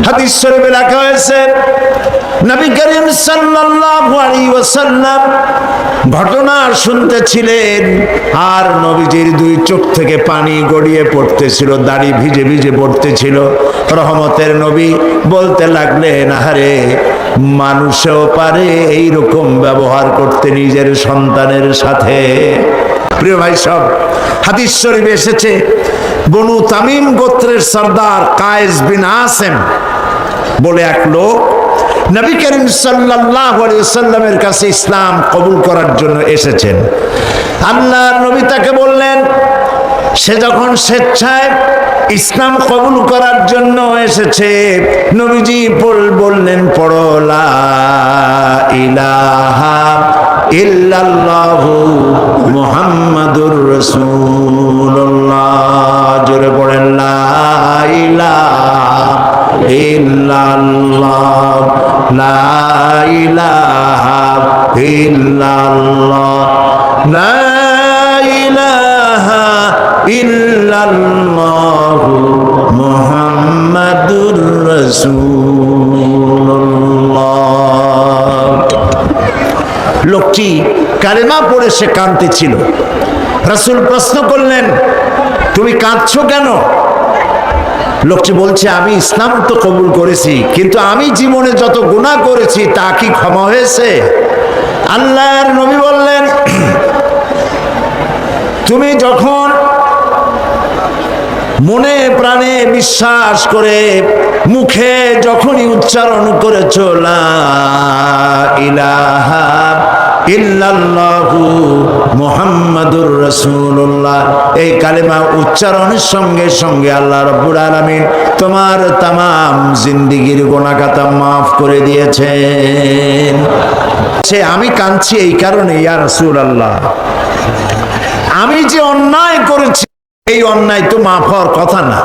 হাদিস শরীফে লেখা হয়েছে নবী করিম সাল্লাল্লাহু আলাইহি ওয়াসাল্লাম ঘটনা শুনতেছিলেন আর নবীজির দুই চোখ থেকে পানি গড়িয়ে পড়তেছিল, দাড়ি ভিজে ভিজে পড়তেছিল। রহমতের নবী বলতে লাগলেন, আহারে মানুষও পারে এইরকম ব্যবহার করতে নিজের সন্তানের সাথে। প্রিয় ভাই সব, হাদিস শরীফে এসেছে বনু তামিম গোত্রের সরদার কায়েস বিন আসেম বলে এক লোক নবী করিম সাল্লাল্লাহু আলাইহি ওয়াসাল্লামের কাছে ইসলাম কবুল করার জন্য এসেছেন। আল্লাহর নবী তাকে বললেন, সে যখন স্বেচ্ছায় ইসলাম কবুল করার জন্য এসেছে, নবীজি বললেন, পড়ো লা ইলাহা ইল্লাল্লাহু মুহাম্মাদুর রাসূলুল্লাহ। জোরে পড়েন, লা ইলাহা ইল্লাল্লাহ, লা ইলাহা ইল্লাল্লাহ, লা ইলাহা ইল্লাল্লাহ মুহাম্মাদুর রাসূলুল্লাহ। লোকটি কালেমা পড়ে সে কাঁদতেছিল। রাসূল প্রশ্ন করলেন, তুমি কাঁদছো কেন? লোকটি বলছে, আমি ইসলাম তো কবুল করেছি, কিন্তু আমি জীবনে যত গুনাহ করেছি তা কি ক্ষমা হয়েছে? আল্লাহর নবী বললেন, তুমি যখন মনে প্রাণে বিশ্বাস করে মুখে যখনই উচ্চারণ করেছো লা ইলাহা ইল্লাল্লাহু মুহাম্মাদুর রাসূলুল্লাহ, এই কালেমা উচ্চারণের সঙ্গে সঙ্গে আল্লাহ রাব্বুল আলামিন তোমার তামাম জিন্দেগীর গুনাহ খাতা মাফ করে দিয়েছেন। সে আমি কাঁদছি এই কারণে, ইয়া রাসূলুল্লাহ, আমি যে অন্যায় করেছি এই অন্যায় তো মাফ হওয়ার কথা না।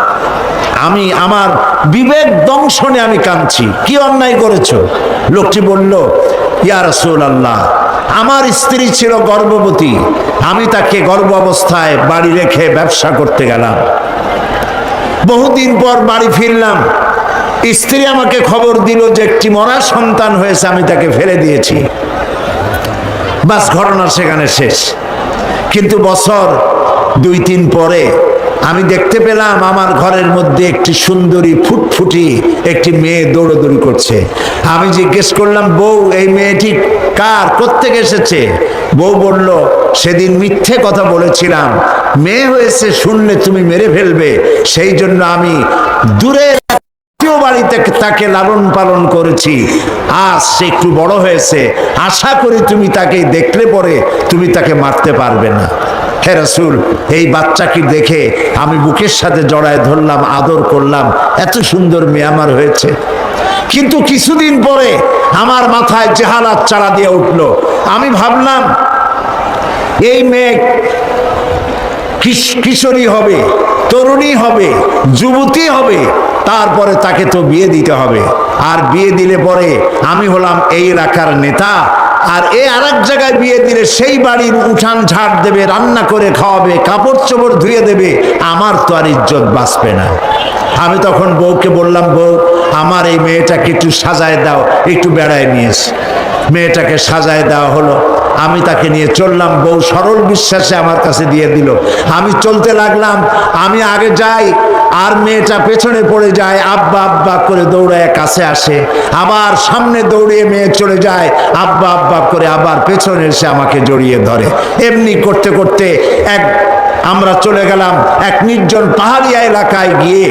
আমি আমার বিবেক দংশনে আমি কাঁদছি। কি অন্যায় করেছো? লোকটি বলল, ইয়া রাসূলুল্লাহ, আমার স্ত্রী ছিল গর্ভবতী, আমি তাকে গর্ভ অবস্থায় বাড়ি রেখে ব্যবসা করতে গেলাম। বহুদিন পর বাড়ি ফিরলাম, স্ত্রী আমাকে খবর দিল যে একটি মরা সন্তান হয়েছে, আমি তাকে ফেলে দিয়েছি। বাস, ঘটনা সেখানে শেষ। কিন্তু বছর 2-3 পরে আমি দেখতে পেলাম আমার ঘরের মধ্যে একটি সুন্দরী ফুটফুটি একটি মেয়ে দৌড়াদৌড়ি করছে। আমি জিজ্ঞেস করলাম, বউ, এই মেয়েটি কার, কোত্থেকে এসেছে? বউ বলল, সেদিন মিথ্যে কথা বলেছিলাম, মেয়ে হয়েছে শুনলে তুমি মেরে ফেলবে, সেই জন্য আমি দূরের বাড়িতে তাকে লালন পালন করেছি। আজ সে একটু বড় হয়েছে, আশা করি তুমি তাকে দেখলে পরে তুমি তাকে মারতে পারবে না। হে রাসূল, এই বাচ্চাকে দেখে আমি বুকের সাথে জড়ায় ধরলাম, আদর করলাম, এত সুন্দর মেয়ে আমার হয়েছে। কিন্তু কিছুদিন পরে আমার মাথায় জাহালাত চালা দিয়ে উঠলো। আমি ভাবলাম এই মেয়ে কিশোরী হবে, তরুণী হবে, যুবতী হবে, তারপরে তাকে তো বিয়ে দিতে হবে। আর বিয়ে দিলে পরে আমি হলাম এই এলাকার নেতা, আর এ আরেক জায়গায় বিয়ে দিলে সেই বাড়ির উঠান ঝাড় দেবে, রান্না করে খাওয়াবে, কাপড় চোপড় ধুয়ে দেবে, আমার তো আর ইজ্জত বাঁচবে না। আমি তখন বউকে বললাম, বউ, আমার এই মেয়েটাকে একটু সাজায় দাও, একটু বেড়ায় নিয়ে এসে। মেয়েটাকে সাজায় দেওয়া হলো, আমি তাকে নিয়ে চললাম। বউ সরল বিশ্বাসে আমার কাছে দিয়ে দিল। আমি চলতে লাগলাম, আমি আগে যাই আর মেয়েটা পেছনে পড়ে যায়, আব্বা আব্বা করে দৌড়ায় কাছে আসে, আবার সামনে দৌড়িয়ে মেয়ে চলে যায়, আব্বা আব্বা করে আবার পেছনে এসে আমাকে জড়িয়ে ধরে। এমনি করতে করতে আমরা চলে গেলাম এক নির্জন পাহাড়িয়া এলাকায়। গিয়ে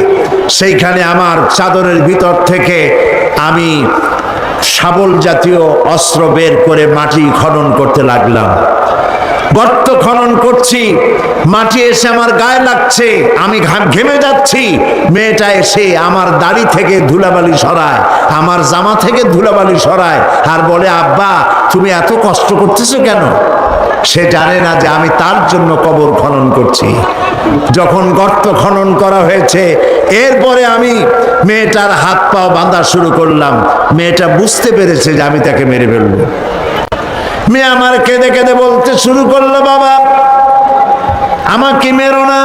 সেইখানে আমার চাদরের ভিতর থেকে আমি শাবল জাতীয় অস্ত্র বের করে মাটি খনন করতে লাগলাম। গর্ত খনন করছি, মাটি এসে আমার গায়ে লাগছে, আমি ঘেমে যাচ্ছি। মেয়েটা এসে আমার দাড়ি থেকে ধুলাবালি সরায়, আমার জামা থেকে ধুলাবালি সরায়, আর বলে, আব্বা, তুমি এত কষ্ট করতেছো কেন? সে জানে না যে আমি তার জন্য কবর খনন করছি। যখন গর্ত খনন করা হয়েছে, এরপরে আমি মেয়েটার হাত পা বাঁধা শুরু করলাম। মেয়েটা বুঝতে পেরেছে যে আমি তাকে মেরে ফেলবো। মেয়ে আমার কেঁদে কেঁদে বলতে শুরু করলো, বাবা, আমাকে মেরো না,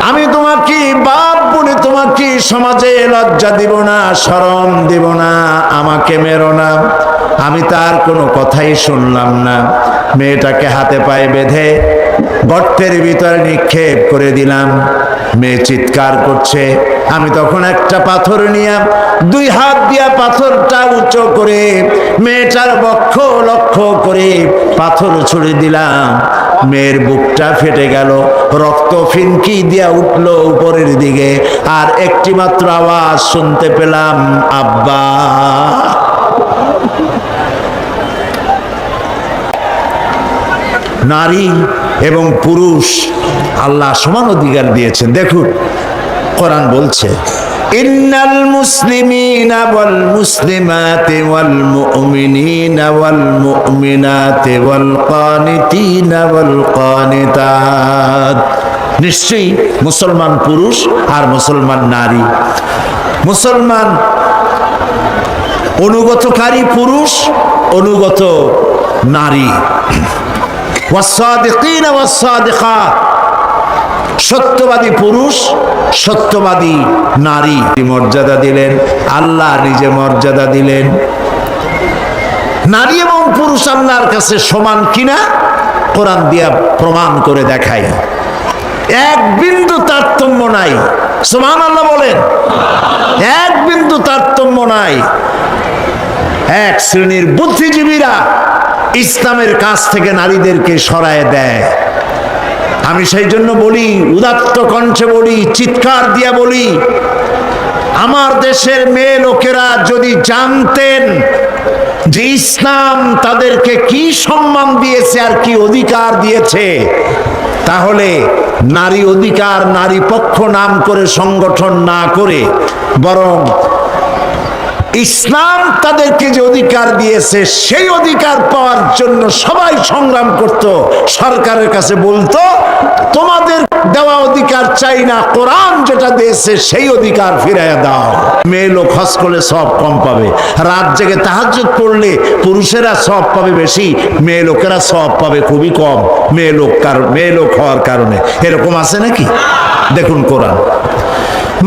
আমি তোমাকে বাপ বলে তোমাকে সমাজে লজ্জা দিব না, শরম দিব না, আমাকে মেরো না। আমি তার কোনো কথাই শুনলাম না। মেয়েটাকে হাতে পায়ে বেঁধে গর্তের ভিতরে নিক্ষেপ করে দিলাম। মেয়ে চিৎকার করছে। আমি তখন একটা পাথর নিয়ে দুই হাত দিয়া পাথরটা উঁচু করে মেয়েটার বক্ষ লক্ষ্য করে পাথর ছুড়ে দিলাম। মেয়ের বুকটা ফেটে গেল, রক্ত ফিনকি দিয়া উঠলো উপরের দিকে, আর একটি মাত্র আওয়াজ শুনতে পেলাম, আব্বা। নারী এবং পুরুষ আল্লাহ সমান অধিকার দিয়েছেন। দেখুন কোরআন বলছে, ইন্নাল মুসলিমিনা ওয়াল মুসলিমাতি ওয়াল মুমিনিনা ওয়াল মুমিনাতি ওয়াল কানিতিনা ওয়াল কানিতাত। নিশ্চয়ই মুসলমান পুরুষ আর মুসলমান নারী, মুসলমান অনুগতকারী পুরুষ, অনুগত নারী, ওয়াসসাদিকিনা ওয়াসসাদিকাত, সত্যবাদী পুরুষ, সত্যবাদী নারী। মর্যাদা দিলেন আল্লাহ, নিজে মর্যাদা দিলেন। নারী এবং পুরুষ আল্লাহর কাছে সমান কিনা কোরআন দিয়া প্রমাণ করে দেখাই। এক বিন্দু তারতম্য নাই। সুবহানাল্লাহ বলেন। এক বিন্দু তারতম্য নাই। এক শ্রেণীর বুদ্ধিজীবীরা ইসলামের কাছ থেকে নারীদেরকে সরায় দেয়। আমি সেই জন্য বলি, উদাত্ত কণ্ঠে বলি, চিৎকার দিয়া বলি, আমার দেশের মেয়ে লোকেরা যদি জানতেন যে ইসলাম তাদেরকে কি সম্মান দিয়েছে আর কি অধিকার দিয়েছে, তাহলে নারী অধিকার, নারী পক্ষ নাম করে সংগঠন না করে বরং ইসলাম তাদেরকে যে অধিকার দিয়েছে সেই অধিকার পাওয়ার জন্য সবাই সংগ্রাম করত। সরকারের কাছে বলতো, তোমাদের দেওয়া অধিকার চাই না, কোরআন যেটা দিয়েছে সেই অধিকার ফিরাইয়া দাও। মেয়ে লোক হজ করলে সব কম পাবে, রাত জেগে তাহাজ্জুদ পড়লে পুরুষেরা সব পাবে বেশি, মেয়ে লোকেরা সব পাবে খুবই কম। মেয়ে লোক হওয়ার কারণে এরকম আছে নাকি? দেখুন কোরআন,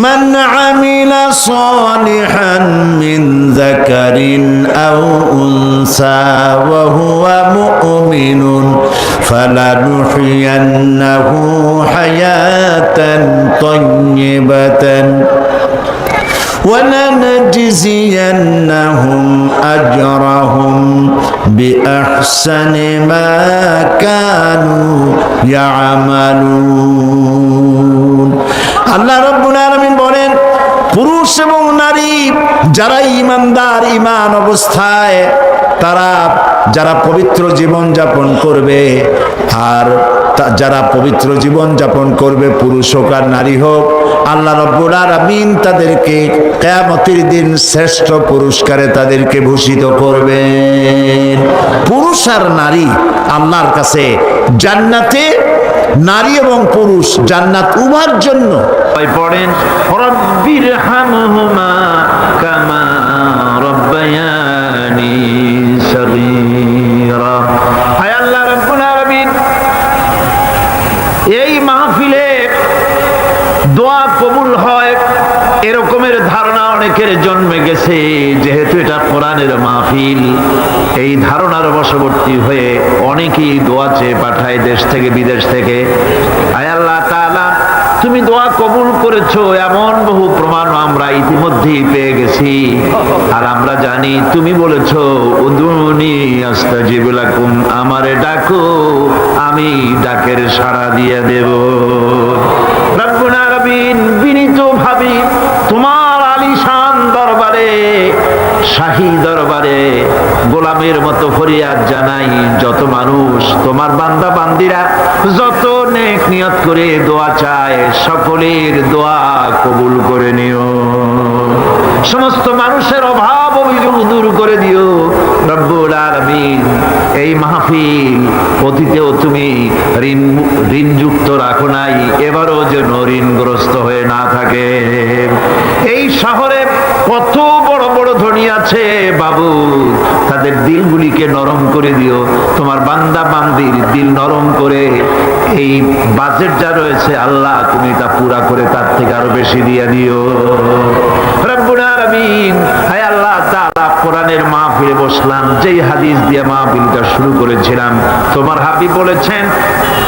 من عمل صالحا من ذكر أو أنثى وهو مؤمن فلنحيينه حياة طيبة ولنجزينهم أجرهم بأحسن ما كانوا يعملون। আল্লাহ রাব্বুল আলামিন বলেন, পুরুষ এবং নারী যারা ঈমানদার, ঈমান অবস্থায় তারা যারা পবিত্র জীবন যাপন করবে, আর যারা পবিত্র জীবন যাপন করবে, পুরুষ হোক আর নারী হোক, আল্লাহ রাব্বুল আলামিন তাদেরকে কিয়ামতের দিন শ্রেষ্ঠ পুরস্কারে তাদেরকে ভূষিত করবেন। পুরুষ আর নারী আল্লাহর কাছে জান্নাতে, নারী এবং পুরুষ জান্নাত উভয়ের জন্য। পড়েন, রব্বির হামহুমা কামা রব্বায়ানি সগীরা। হায় আল্লাহ রাব্বুল আলামিন, এই মাহফিলে দোয়া কবুল হয় এরকমের ধারণা অনেকের জন্মে গেছে। যেহেতু এটা কোরআনের মাহফিল, এই ধারণার বশবর্তী হয়ে অনেকেই দোয়া চেয়ে পাঠায় দেশ থেকে বিদেশ থেকে। আয় আল্লাহ তাআলা, তুমি দোয়া কবুল করেছো এমন বহু প্রমাণ আমরা ইতিমধ্যেই পেয়ে গেছি। আর আমরা জানি তুমি বলেছো, উদুনি আস্তাজিব লাকুম, আমারে ডাকো আমি ডাকের সাড়া দিয়ে দেব। রব্বুল আলামিন, বিনীত ভাবে তোমার আলিশান দরবারে, শাহী দরবারে গোলামের মতো ফরিয়াদ জানাই, যত মানুষ তোমার বান্দা বান্দিরা যত নেক নিয়ত করে দোয়া চায়, সকলের দোয়া কবুল করে নিও। সমস্ত মানুষের অভাব অভিযোগ দূর করে দিও রব্বুল আলামিন। এই মাহফিল অতীতেও তুমি ঋণযুক্ত রাখো নাই, এবারও যেন ঋণগ্রস্ত হয়ে না থাকে। এই শহরে কত বড় বড় ধনী আছে বাবু, তাদের তাদের দিলগুলিকে নরম করে দিও। তোমার বান্দা বান্দির দিল নরম করে এই বাজেট যা রয়েছে আল্লাহ তুমি তা পুরা করে তার থেকে আরো বেশি দিয়ে দিও রব্বুল আলামিন। হায় আল্লাহ তাআলা, কোরআনের মাহফিলে বসলাম, যেই হাদিস দিয়ে মাহফিলটা শুরু করেছিলাম, তোমার হাবিব বলেছেন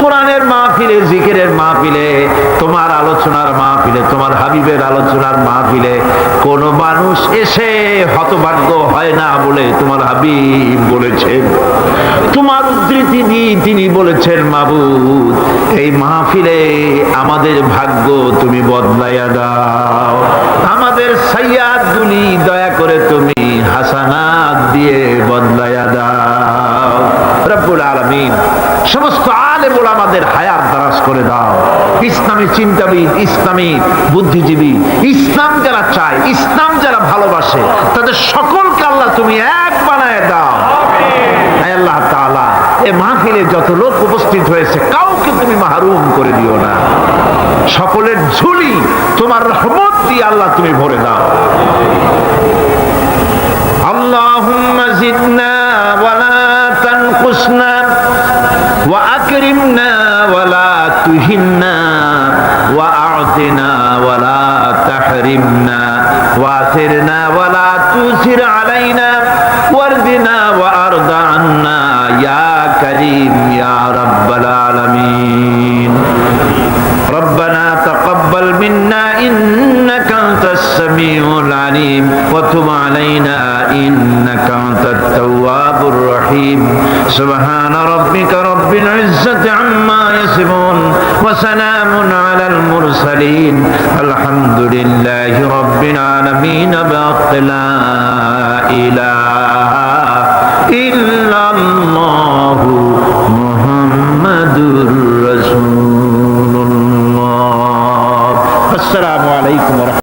কোরআনের মাহফিলে, জিকিরের মাহফিলে, তোমার আলোচনার মাহফিলে, তোমার হাবিবের আলোচনার মাহফিলে কোন মানুষ এসে হতভাগ্য হয় না বলে তোমার হাবিব বলেছেন। তোমার উদ্ধৃতি দিয়ে তিনি বলেছেন, মাবুদ এই মাহফিলে আমাদের ভাগ্য তুমি বদলাইয়া দাও, আমাদের সাইয়্যাদগুলি দয়া করে তুমি হাসানাত দিয়ে বদলাইয়া দাও রব্বুল আলামিন। সমস্ত আলেম ওলামাদের হায়াত দারাজ করে দাও। ইসলামী চিন্তাবিদ, ইসলামী বুদ্ধিজীবী, ইসলাম যারা চায়, ইসলাম যারা ভালোবাসে, তাদের সকলকে আল্লাহ তুমি এক বানায় দাও। আয় আল্লাহ তাআলা, এই মাহফিলে যত লোক উপস্থিত হয়েছে কাউকে তুমি মাহরুম করে দিও না। সকলের ঝুলি তোমার রহমত দিয়ে আল্লাহ তুমি ভরে দাও। আল্লাহুম্মা জিদনা ওয়া লা তানকুসনা ওয়া আকরিমনা ওয়া লা তুহিন্না ওয়া আ'তিনা ওয়া লা তাহরিমনা ওয়া আথিরনা ওয়া লা তুসির আলাইনা ওয়ারদিনা ওয়া আরদা আন্না ইয়া কারীম ইয়া রাব্বাল আলামিন। ربنا تقبل منا إنك أنت السميع العليم وتب علينا إنك أنت التواب الرحيم سبحان ربك رب العزة عما يصفون وسلام على المرسلين الحمد لله رب العالمين بحق لا إله إلا الله محمد رسول الله। السلام عليكم ورحمة الله।